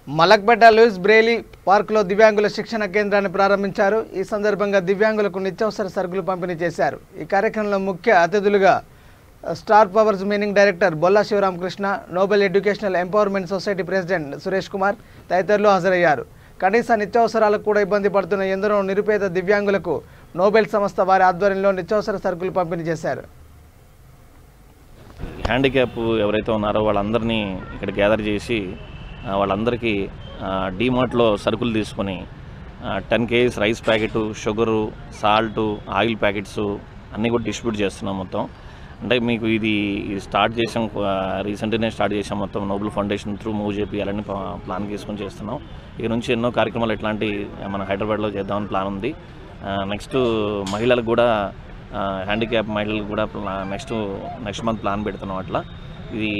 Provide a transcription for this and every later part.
Malakpet Louis Braille పార్కులో దివ్యాంగుల శిక్షణ కేంద్రాన్ని ప్రారంభించారు. ఈ సందర్భంగా దివ్యాంగులకు నిత్యావసర సరుకులు పంపిణీ చేశారు. ఈ కార్యక్రమంలో ముఖ్య అతిథులుగా star powers meaning director Bolla Sivaramakrishna, Nobel educational empowerment society president Suresh Kumar తదితరులు హాజరయ్యారు. కనీస నిత్యావసరాలకు కూడా ఇబ్బంది పడుతున్న ఎందరో నిరుపేద దివ్యాంగులకు నోబెల్ సంస్థ వారి ఆధ్వర్యంలో నిత్యావసర సరుకులు పంపిణీ చేశారు. హ్యాండిక్యాప్ ఎవరైతే ఉన్నారో వాళ్ళందరినీ ఇక్కడ గ్యాదర్ చేసి వాళ్ళందరికీ డీమార్ట్లో సరుకులు తీసుకొని 10 kgs rice packet, sugar, salt, oil packets అన్నీ కూడా డిస్ట్రిబ్యూట్ చేస్తున్నాం. మొత్తం అంటే మీకు ఇది స్టార్ట్ చేసాం, రీసెంట్గానే స్టార్ట్ చేసాం. మొత్తం నోబెల్ ఫౌండేషన్ త్రూ మూవ్ చేయాలని ప్లాన్ చేసుకొని చేస్తున్నాం. ఇక నుంచి ఎన్నో కార్యక్రమాలు ఇట్లాంటి మన హైదరాబాద్లో చేద్దామని ప్లాన్ ఉంది. నెక్స్ట్ మహిళలకు కూడా, హ్యాండిక్యాప్ మహిళలకు కూడా నెక్స్ట్ మంత్ ప్లాన్ పెడుతున్నాం. అట్లా ఇది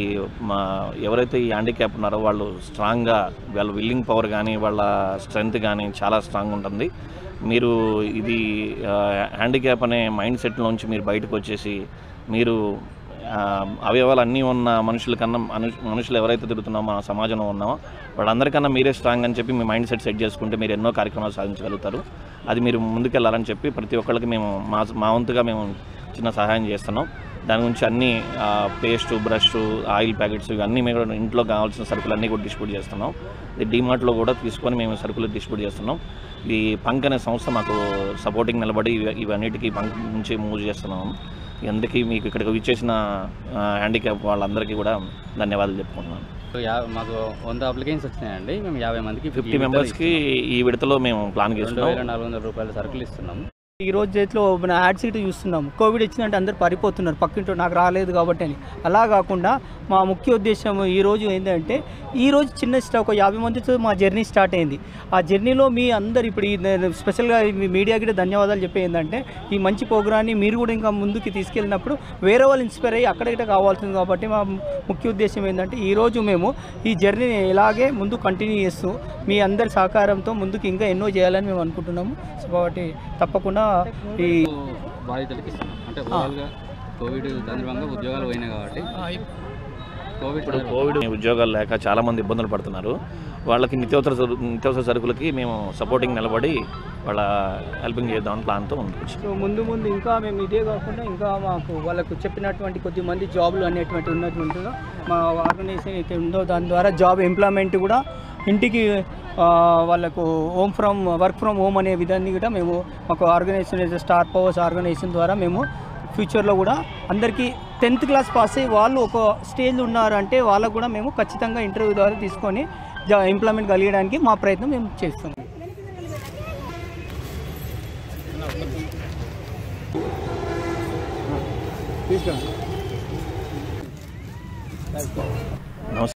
ఎవరైతే ఈ హ్యాండిక్యాప్ ఉన్నారో వాళ్ళు స్ట్రాంగ్గా, వాళ్ళ విల్లింగ్ పవర్ కానీ వాళ్ళ స్ట్రెంగ్త్ కానీ చాలా స్ట్రాంగ్ ఉంటుంది. మీరు ఇది హ్యాండిక్యాప్ అనే మైండ్ సెట్లోంచి మీరు బయటకు వచ్చేసి మీరు అవయవాలు అన్నీ ఉన్న మనుషులు ఎవరైతే తిరుగుతున్నామో మన సమాజంలో ఉన్నామో వాళ్ళందరికన్నా మీరే స్ట్రాంగ్ అని చెప్పి మీ మైండ్ సెట్ చేసుకుంటే మీరు ఎన్నో కార్యక్రమాలు సాధించగలుగుతారు. అది మీరు ముందుకెళ్ళాలని చెప్పి ప్రతి ఒక్కళ్ళకి మేము మా వంతుగా మేము చిన్న సహాయం చేస్తున్నాం. దాని గురించి అన్నీ పేస్టు, బ్రష్, ఆయిల్ ప్యాకెట్స్ ఇవన్నీ మేము ఇంట్లో కావాల్సిన సరుకులు అన్నీ కూడా డిస్ట్రిబ్యూట్ చేస్తున్నాం. ఇది డీమార్ట్లో కూడా తీసుకొని మేము సరుకులు డిస్ట్రిబ్యూట్ చేస్తున్నాం. ఈ పంక్ అనే సంస్థ మాకు సపోర్టింగ్ నిలబడి ఇవన్నిటికీ పంక్ నుంచి మూవ్ చేస్తున్నాం. అందుకే మీకు ఇక్కడికి విచ్చేసిన హ్యాండిక్యాప్ వాళ్ళందరికీ కూడా ధన్యవాదాలు చెప్పుకుంటున్నాను. మాకు 100 అప్లికేషన్స్ వచ్చినాయండి. మేము 50 మందికి 50 మెంబర్స్కి ఈ విడతలో మేము ప్లాన్ చేస్తున్నాం. 2400 రూపాయల సరుకులు ఇస్తున్నాము. ఈ రోజు చేతిలో మన యాడ్ సీట్ చూస్తున్నాము. కోవిడ్ వచ్చిందంటే అందరు పరిపోతున్నారు, పక్కింటో నాకు రాలేదు కాబట్టి అని. అలా కాకుండా మా ముఖ్య ఉద్దేశం ఈరోజు ఏంటంటే, ఈరోజు చిన్న ఒక 50 మందితో మా జర్నీ స్టార్ట్ అయింది. ఆ జర్నీలో మీ అందరు ఇప్పుడు స్పెషల్గా మీ మీడియాకి ధన్యవాదాలు చెప్పే ఏంటంటే, ఈ మంచి ప్రోగ్రాన్ని మీరు కూడా ఇంకా ముందుకు తీసుకెళ్ళినప్పుడు వేరే వాళ్ళు ఇన్స్పైర్ అయ్యి అక్కడిక్కడ కావాల్సింది. కాబట్టి మా ముఖ్య ఉద్దేశం ఏంటంటే, ఈరోజు మేము ఈ జర్నీని ఇలాగే ముందు కంటిన్యూ చేస్తూ మీ అందరి సహకారంతో ముందుకు ఇంకా ఎన్నో చేయాలని మేము అనుకుంటున్నాము. సో కాబట్టి తప్పకుండా ఈ బాధితులకి ఇస్తున్నాం. అంటే కోవిడ్ సందర్భంగా ఉద్యోగాలు పోయినాయి కాబట్టి కోవిడ్ ఉద్యోగాలు లేక చాలామంది ఇబ్బందులు పడుతున్నారు. వాళ్ళకి నిత్యావసర సరుకులకి మేము సపోర్టింగ్ నిలబడి వాళ్ళ హెల్పింగ్ చేద్దామని ప్లాన్తో ఉంది. సో ముందు ఇంకా మేము ఇదే కాకుండా ఇంకా మాకు వాళ్ళకు చెప్పినటువంటి కొద్దిమంది జాబులు అనేటువంటి ఉన్నటువంటిగా మా ఆర్గనైజేషన్ అయితే ఉందో దాని ద్వారా జాబ్ ఎంప్లాయ్మెంట్ కూడా ఇంటికి వాళ్ళకు వర్క్ ఫ్రమ్ హోమ్ అనే విధాన్ని కూడా మేము మాకు ఆర్గనైజేషన్ స్టార్ పవర్స్ ఆర్గనైజేషన్ ద్వారా మేము ఫ్యూచర్లో కూడా అందరికీ 10th క్లాస్ పాస్ అయ్యి వాళ్ళు ఒక స్టేజ్ ఉన్నారంటే వాళ్ళకు కూడా మేము ఖచ్చితంగా ఇంటర్వ్యూ ద్వారా తీసుకొని ఎంప్లాయ్మెంట్ కలిగడానికి మా ప్రయత్నం మేము చేస్తాం.